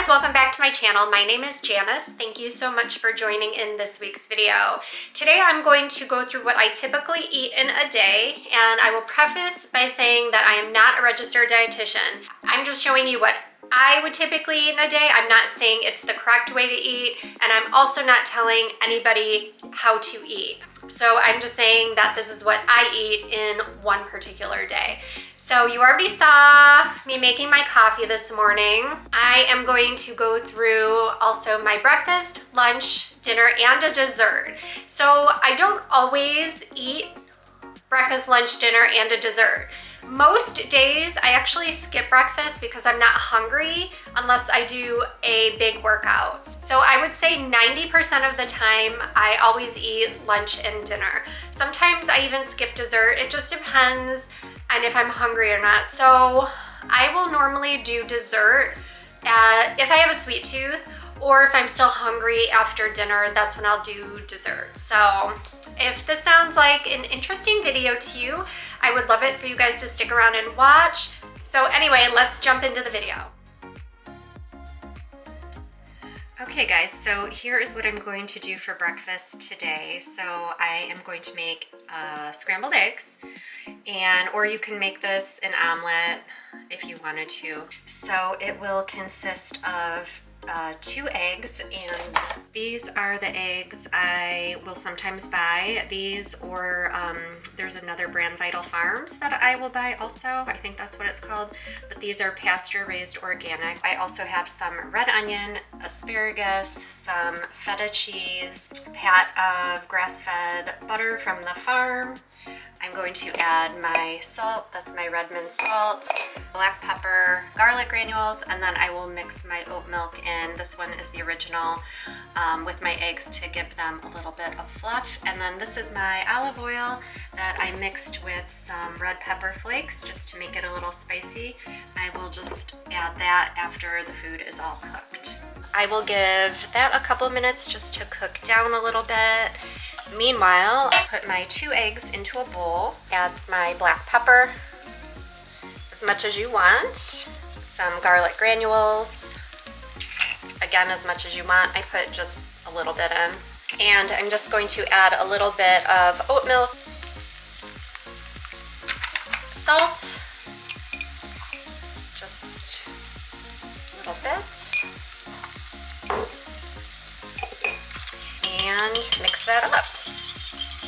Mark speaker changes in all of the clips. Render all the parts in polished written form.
Speaker 1: guys, welcome back to my channel. My name is Janice. Thank you so much for joining in this week's video. Today I'm going to go through what I typically eat in a day, and I will preface by saying that I am not a registered dietitian. I'm just showing you what I would typically eat in a day. I'm not saying it's the correct way to eat, and I'm also not telling anybody how to eat. So I'm just saying that this is what I eat in one particular day. So you already saw me making my coffee this morning. I am going to go through also my breakfast, lunch, dinner, and a dessert. So I don't always eat breakfast, lunch, dinner, and a dessert. Most days I actually skip breakfast because I'm not hungry unless I do a big workout. So I would say 90% of the time I always eat lunch and dinner. Sometimes I even skip dessert. It just depends on if I'm hungry or not. So I will normally do dessert if I have a sweet tooth, or if I'm still hungry after dinner, that's when I'll do dessert. So if this sounds like an interesting video to you, I would love it for you guys to stick around and watch. So anyway, let's jump into the video. Okay guys, so here is what I'm going to do for breakfast today. So I am going to make scrambled eggs, or you can make this an omelet if you wanted to. So it will consist of 2 eggs, and these are the eggs I will sometimes buy. These, or there's another brand, Vital Farms, that I will buy also. I think that's what it's called, but these are pasture raised organic. I also have some red onion, asparagus, some feta cheese, a pat of grass-fed butter from the farm. I'm going to add my salt, that's my Redmond salt, black pepper, garlic granules, and then I will mix my oat milk in. This one is the original, with my eggs to give them a little bit of fluff. And then this is my olive oil that I mixed with some red pepper flakes just to make it a little spicy. I will just add that after the food is all cooked. I will give that a couple minutes just to cook down a little bit. Meanwhile, I put my 2 eggs into a bowl, add my black pepper, as much as you want, some garlic granules, again as much as you want. I put just a little bit in. And I'm just going to add a little bit of oat milk, salt, just a little bit, and mix that up.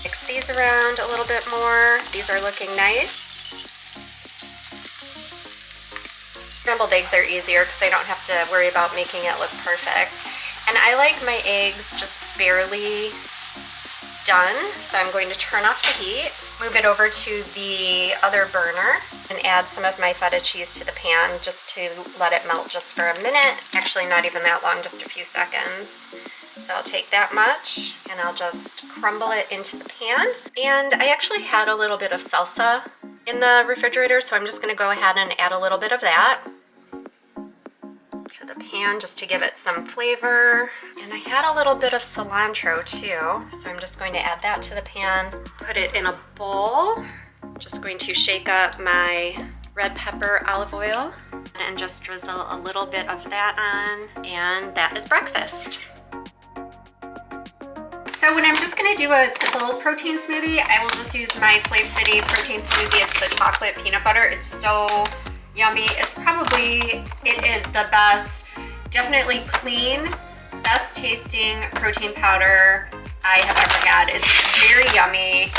Speaker 1: Mix these around a little bit more. These are looking nice. Scrambled eggs are easier because I don't have to worry about making it look perfect. And I like my eggs just barely done, so I'm going to turn off the heat, move it over to the other burner, and add some of my feta cheese to the pan just to let it melt just for a minute. Actually, not even that long, just a few seconds. So I'll take that much and I'll just crumble it into the pan. And I actually had a little bit of salsa in the refrigerator, so I'm just gonna go ahead and add a little bit of that to the pan just to give it some flavor. And I had a little bit of cilantro too, so I'm just going to add that to the pan, put it in a bowl. Just going to shake up my red pepper olive oil and just drizzle a little bit of that on, and that is breakfast. So when I'm just gonna do a simple protein smoothie, I will just use my Flav City protein smoothie. It's the chocolate peanut butter. It's so yummy. It is the best, definitely clean, best tasting protein powder I have ever had. It's very yummy.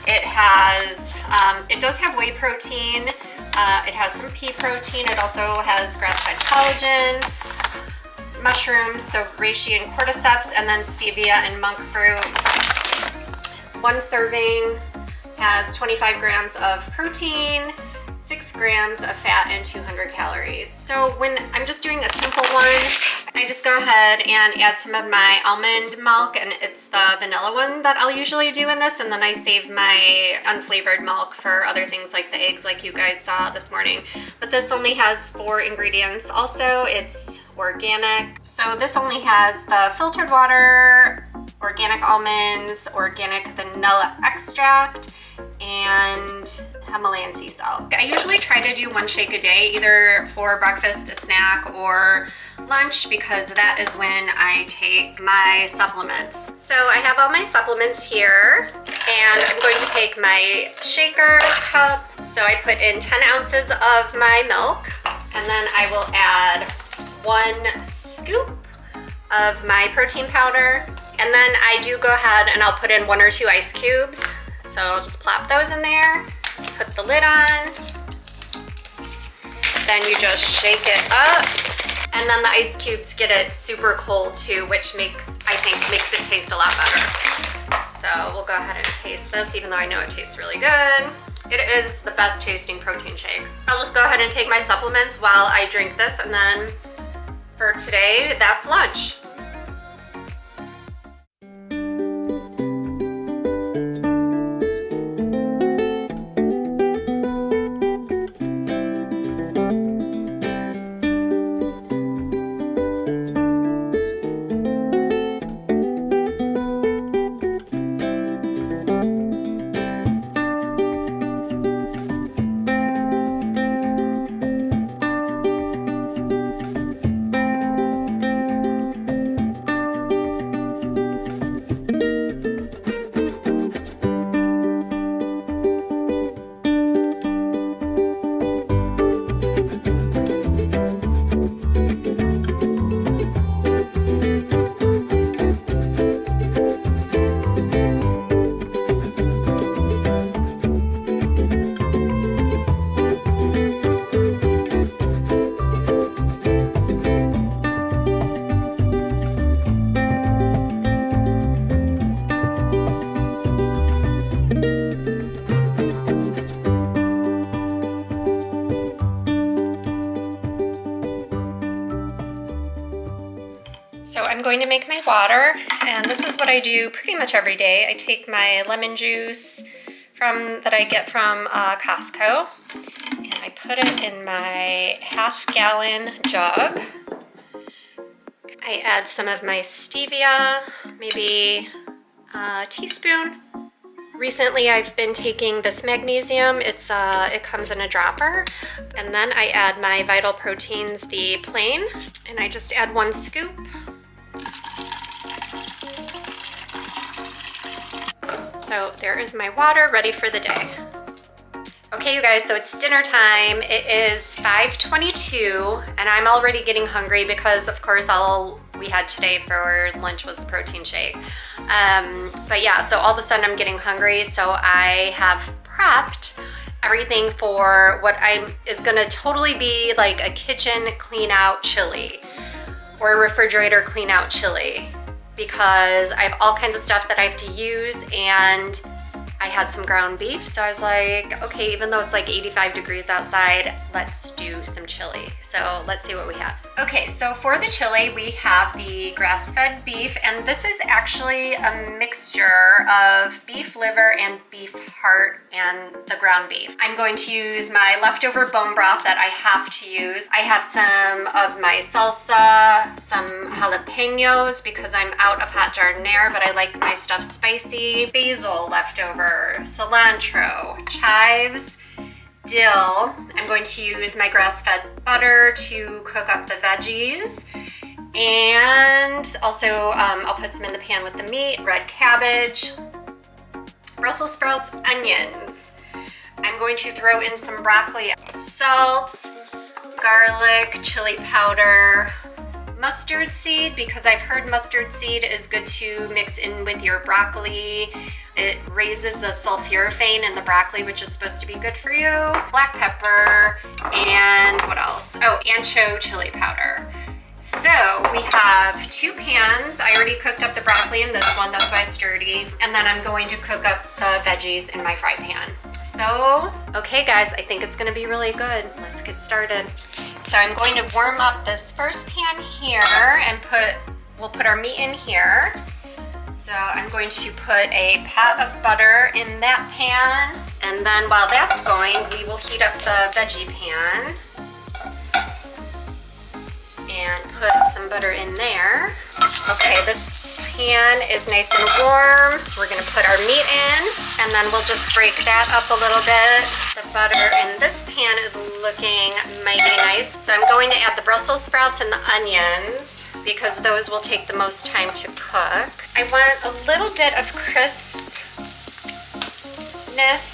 Speaker 1: It does have whey protein. It has some pea protein. It also has grass-fed collagen, mushrooms, so reishi and cordyceps, and then stevia and monk fruit. One serving has 25 grams of protein, 6 grams of fat, and 200 calories. So when I'm just doing a simple one, I just go ahead and add some of my almond milk, and it's the vanilla one that I'll usually do in this, and then I save my unflavored milk for other things like the eggs, like you guys saw this morning. But this only has 4 ingredients. Also, it's organic. So this only has the filtered water, organic almonds, organic vanilla extract, and Himalayan sea salt. I usually try to do 1 shake a day, either for breakfast, a snack, or lunch, because that is when I take my supplements. So I have all my supplements here, and I'm going to take my shaker cup. So I put in 10 ounces of my milk, and then I will add 1 scoop of my protein powder. And then I do go ahead and I'll put in 1 or 2 ice cubes. So I'll just plop those in there, put the lid on, then you just shake it up, and then the ice cubes get it super cold too, which I think makes it taste a lot better. So we'll go ahead and taste this, even though I know it tastes really good. It is the best tasting protein shake. I'll just go ahead and take my supplements while I drink this, and then for today, that's lunch. So I'm going to make my water, and this is what I do pretty much every day. I take my lemon juice that I get from Costco, and I put it in my half-gallon jug. I add some of my stevia, maybe a teaspoon. Recently I've been taking this magnesium. It comes in a dropper. And then I add my Vital Proteins, the plain, and I just add 1 scoop. So there is my water ready for the day. Okay, you guys, so it's dinner time. It is 5:22, and I'm already getting hungry because, of course, all we had today for lunch was the protein shake. But yeah, so all of a sudden I'm getting hungry, so I have prepped everything for what is gonna totally be like a kitchen clean out chili or a refrigerator clean out chili, because I have all kinds of stuff that I have to use, and I had some ground beef, so I was like, okay, even though it's like 85 degrees outside, let's do some chili. So let's see what we have. Okay, so for the chili, we have the grass-fed beef, and this is actually a mixture of beef liver and beef heart and the ground beef. I'm going to use my leftover bone broth that I have to use. I have some of my salsa, some jalapenos because I'm out of hot jardinere, but I like my stuff spicy, basil leftover, cilantro, chives, dill. I'm going to use my grass-fed butter to cook up the veggies, and also I'll put some in the pan with the meat, red cabbage, Brussels sprouts, onions. I'm going to throw in some broccoli, salt, garlic, chili powder, mustard seed, because I've heard mustard seed is good to mix in with your broccoli. It raises the sulforaphane in the broccoli, which is supposed to be good for you. Black pepper, and what else? Oh, ancho chili powder. So we have 2 pans. I already cooked up the broccoli in this one, that's why it's dirty. And then I'm going to cook up the veggies in my fry pan. So, okay guys, I think it's gonna be really good. Let's get started. So I'm going to warm up this first pan here and we'll put our meat in here. So I'm going to put a pat of butter in that pan, and then while that's going, we will heat up the veggie pan and put some butter in there. Okay, this pan is nice and warm. We're gonna put our meat in, and then we'll just break that up a little bit. The butter in this pan is looking mighty nice. So I'm going to add the Brussels sprouts and the onions because those will take the most time to cook. I want a little bit of crispness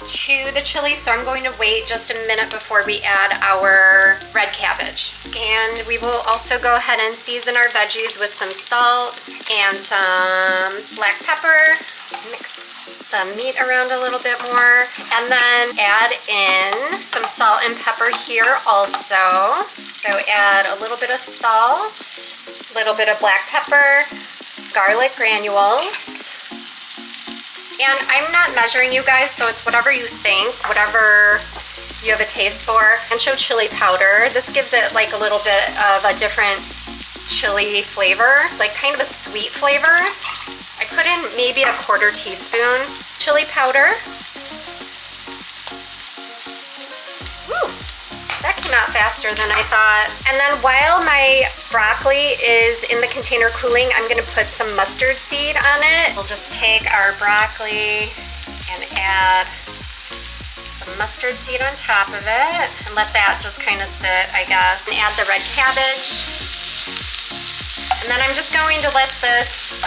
Speaker 1: to the chili, so I'm going to wait just a minute before we add our red cabbage. And we will also go ahead and season our veggies with some salt and some black pepper. Mix the meat around a little bit more, and then add in some salt and pepper here also. So add a little bit of salt, a little bit of black pepper, garlic granules. And I'm not measuring, you guys, so it's whatever you think, whatever you have a taste for. Ancho chili powder. This gives it like a little bit of a different chili flavor, like kind of a sweet flavor. I put in maybe a 1/4 teaspoon chili powder. Woo, that came out faster than I thought. And then while my broccoli is in the container cooling, I'm gonna put some mustard seed on it. We'll just take our broccoli and add some mustard seed on top of it and let that just kind of sit, I guess. And add the red cabbage. And then I'm just going to let this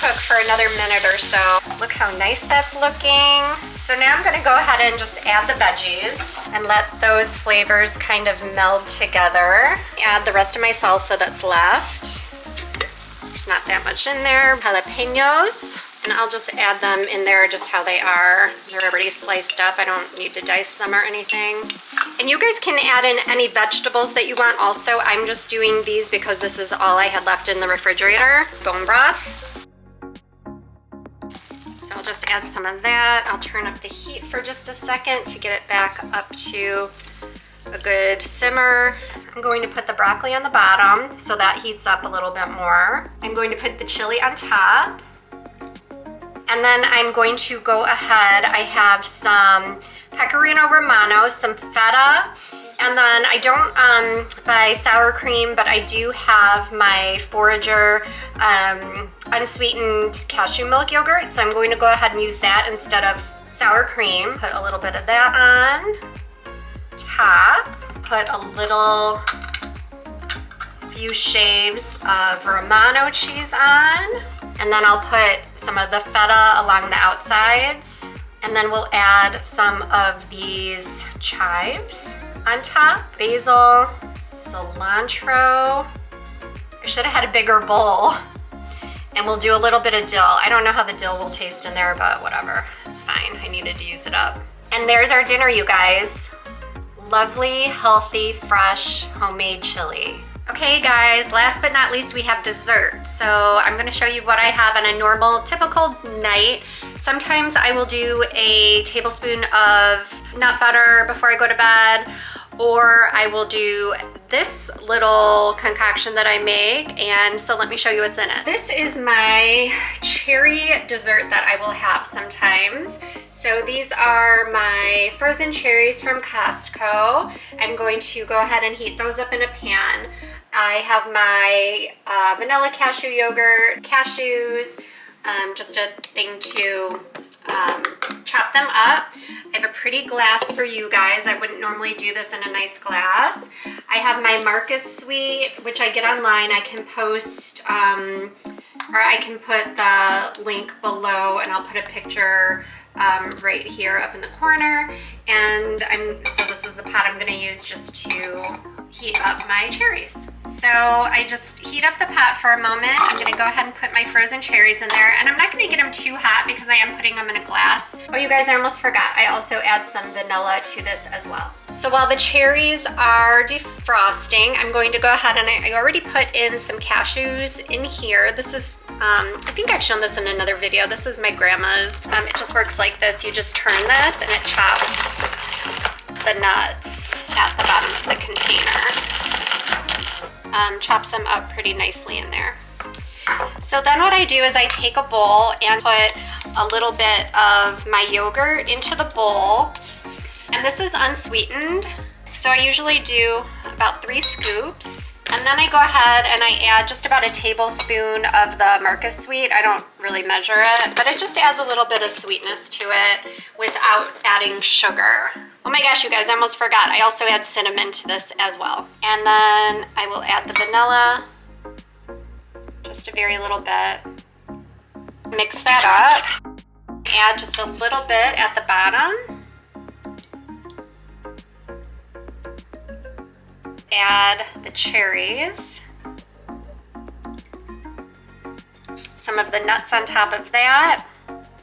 Speaker 1: cook for another minute or so. Look how nice that's looking. So now I'm gonna go ahead and just add the veggies and let those flavors kind of meld together. Add the rest of my salsa that's left. There's not that much in there. Jalapenos. And I'll just add them in there just how they are. They're already sliced up. I don't need to dice them or anything. And you guys can add in any vegetables that you want also. I'm just doing these because this is all I had left in the refrigerator. Bone broth. So I'll just add some of that. I'll turn up the heat for just a second to get it back up to a good simmer. I'm going to put the broccoli on the bottom so that heats up a little bit more. I'm going to put the chili on top. And then I'm going to go ahead, I have some pecorino romano, some feta, and then I don't buy sour cream, but I do have my Forager unsweetened cashew milk yogurt, so I'm going to go ahead and use that instead of sour cream. Put a little bit of that on top, put a little few shaves of Romano cheese on, and then I'll put some of the feta along the outsides, and then we'll add some of these chives on top, basil, cilantro. I should have had a bigger bowl. And we'll do a little bit of dill. I don't know how the dill will taste in there, but whatever, it's fine. I needed to use it up. And there's our dinner, you guys. Lovely, healthy, fresh, homemade chili. Okay guys, last but not least, we have dessert. So I'm gonna show you what I have on a normal, typical night. Sometimes I will do a tablespoon of nut butter before I go to bed, or I will do this little concoction that I make, and so let me show you what's in it. This is my cherry dessert that I will have sometimes. So these are my frozen cherries from Costco. I'm going to go ahead and heat those up in a pan. I have my vanilla cashew yogurt, cashews, just a thing to chop them up. I have a pretty glass for you guys. I wouldn't normally do this in a nice glass. I have my Marcus Sweet, which I get online. I can post, or I can put the link below, and I'll put a picture right here up in the corner. And so this is the pot I'm gonna use just to heat up my cherries. So I just heat up the pot for a moment. I'm gonna go ahead and put my frozen cherries in there, and I'm not gonna get them too hot because I am putting them in a glass. Oh, you guys, I almost forgot. I also add some vanilla to this as well. So while the cherries are defrosting, I'm going to go ahead and I already put in some cashews in here. This is, I think I've shown this in another video. This is my grandma's. It just works like this. You just turn this and it chops the nuts at the bottom of the container. Chops them up pretty nicely in there. So then what I do is I take a bowl and put a little bit of my yogurt into the bowl. And this is unsweetened. So I usually do about 3 scoops. And then I go ahead and I add just about a tablespoon of the Marcus Sweet. I don't really measure it, but it just adds a little bit of sweetness to it without adding sugar. Oh my gosh, you guys, I almost forgot. I also add cinnamon to this as well. And then I will add the vanilla, just a very little bit. Mix that up. Add just a little bit at the bottom. Add the cherries. Some of the nuts on top of that,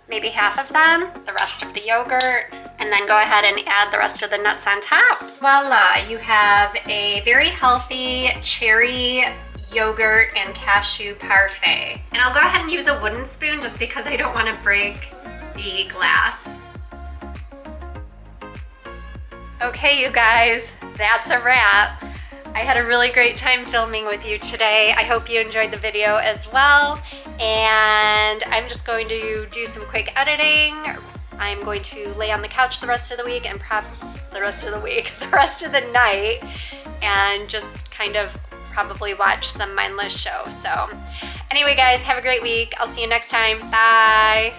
Speaker 1: maybe half of them, the rest of the yogurt, and then go ahead and add the rest of the nuts on top. Voila, you have a very healthy cherry yogurt and cashew parfait. And I'll go ahead and use a wooden spoon just because I don't want to break the glass. Okay, you guys, that's a wrap. I had a really great time filming with you today. I hope you enjoyed the video as well. And I'm just going to do some quick editing. I'm going to lay on the couch the rest of the week and the rest of the night, and just kind of probably watch some mindless show. So anyway, guys, have a great week. I'll see you next time. Bye.